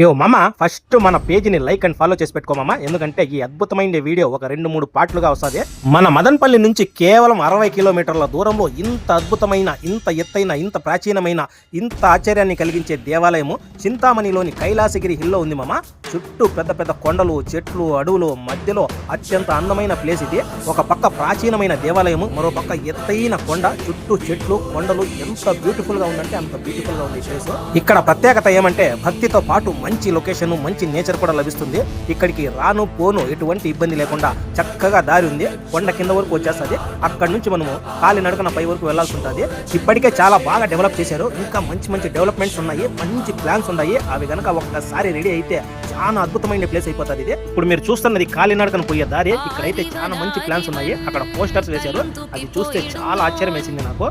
యో మామ ఫస్ట్ మన పేజీని లైక్ అండ్ ఫాలో చేసి పెట్టుకో మామ. ఎందుకంటే ఈ అద్భుతమైన వీడియో ఒక 2-3 పార్ట్లుగా వస్తుంది. మన మదనపల్లి నుంచి కేవలం 60 కిలోమీటర్ల దూరంలో ఇంత అద్భుతమైన, ఇంత ఎత్తైన, ఇంత ప్రాచీనమైన, ఇంత ఆశ్చర్యాన్ని కలిగించే దేవాలయము చింతామణిలోని కైలాసగిరి హిల్లో ఉంది మామ. చుట్టూ పెద్ద పెద్ద కొండలు, చెట్లు, అడవులు మధ్యలో అత్యంత అందమైన ప్లేస్ ఇది. ఒక పక్క ప్రాచీనమైన దేవాలయము, మరో పక్క ఎత్తైన కొండ, చుట్టూ చెట్లు, కొండలు. ఎంత బ్యూటిఫుల్ గా ఉందంటే అంత బ్యూటిఫుల్ గా ఉంది ఈ ప్లేస్. ఇక్కడ ప్రత్యేకత ఏమంటే భక్తితో పాటు మంచి లొకేషన్, మంచి నేచర్ కూడా లభిస్తుంది. ఇక్కడికి రాను పోను ఎటువంటి ఇబ్బంది లేకుండా చక్కగా దారి ఉంది. కొండ కింద వరకు వచ్చేస్తుంది. అక్కడ నుంచి మనము కాలినడకన పై వరకు వెళ్లాల్సి ఉంటుంది. ఇప్పటికే చాలా బాగా డెవలప్ చేశారు. ఇంకా మంచి మంచి డెవలప్మెంట్స్ ఉన్నాయి, మంచి ప్లాన్స్ ఉన్నాయి. అవి గనక ఒక్కసారి రెడీ అయితే చాలా అద్భుతమైన ప్లేస్ అయిపోతుంది ఇది. ఇప్పుడు మీరు చూస్తున్నది కాలినడకన పోయే దారి. ఇక్కడైతే చాలా మంచి ప్లాన్స్ ఉన్నాయి. అక్కడ పోస్టర్స్ వేశారు. అది చూస్తే చాలా ఆశ్చర్యం వేసింది నాకు.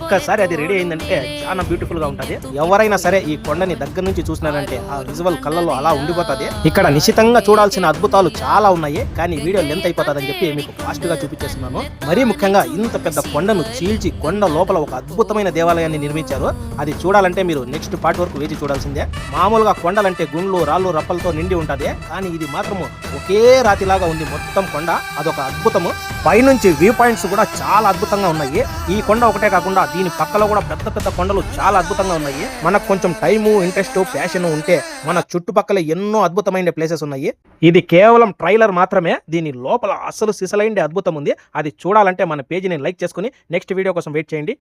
ఒక్కసారి అది రెడీ అయిందంటే చాలా బ్యూటిఫుల్ గా ఉంటది. ఎవరైనా సరే ఈ కొండని దగ్గర నుంచి చూసినారంటే ఆ విజువల్ కళ్ళలో అలా ఉండిపోతుంది. ఇక్కడ నిశ్చితంగా చూడాల్సిన అద్భుతాలు చాలా ఉన్నాయి. కానీ వీడియో లెంత్ అయిపోతుందని చెప్పి మీకు ఫాస్ట్ గా చూపించేస్తున్నాను. మరీ ముఖ్యంగా ఇంత పెద్ద కొండను చీల్చి కొండ లోపల ఒక అద్భుతమైన దేవాలయాన్ని నిర్మించారు. అది చూడాలంటే మీరు నెక్స్ట్ పార్ట్ వరకు వేచి చూడాల్సిందే. మామూలుగా కొండలంటే గుండ్లు, రాళ్ళు, రప్పలతో నిండి ఉంటది. కానీ ఇది మాత్రము ఒకే రాతిలాగా ఉంది మొత్తం కొండ. అదొక అద్భుతము. పైనుంచి వ్యూ పాయింట్స్ కూడా చాలా అద్భుతంగా ఉన్నాయి. ఈ కొండ ఒకటే కాకుండా దీని పక్కలో కూడా పెద్ద పెద్ద కొండలు చాలా అద్భుతంగా ఉన్నాయి. మనకు కొంచెం టైము, ఇంట్రెస్ట్, ప్యాషన్ ఉంటే మన చుట్టుపక్కల ఎన్నో అద్భుతమైన ప్లేసెస్ ఉన్నాయి. ఇది కేవలం ట్రైలర్ మాత్రమే. దీని లోపల అసలు సిసలైన అద్భుతం ఉంది. అది చూడాలంటే మన పేజీని లైక్ చేసుకుని నెక్స్ట్ వీడియో కోసం వెయిట్ చేయండి.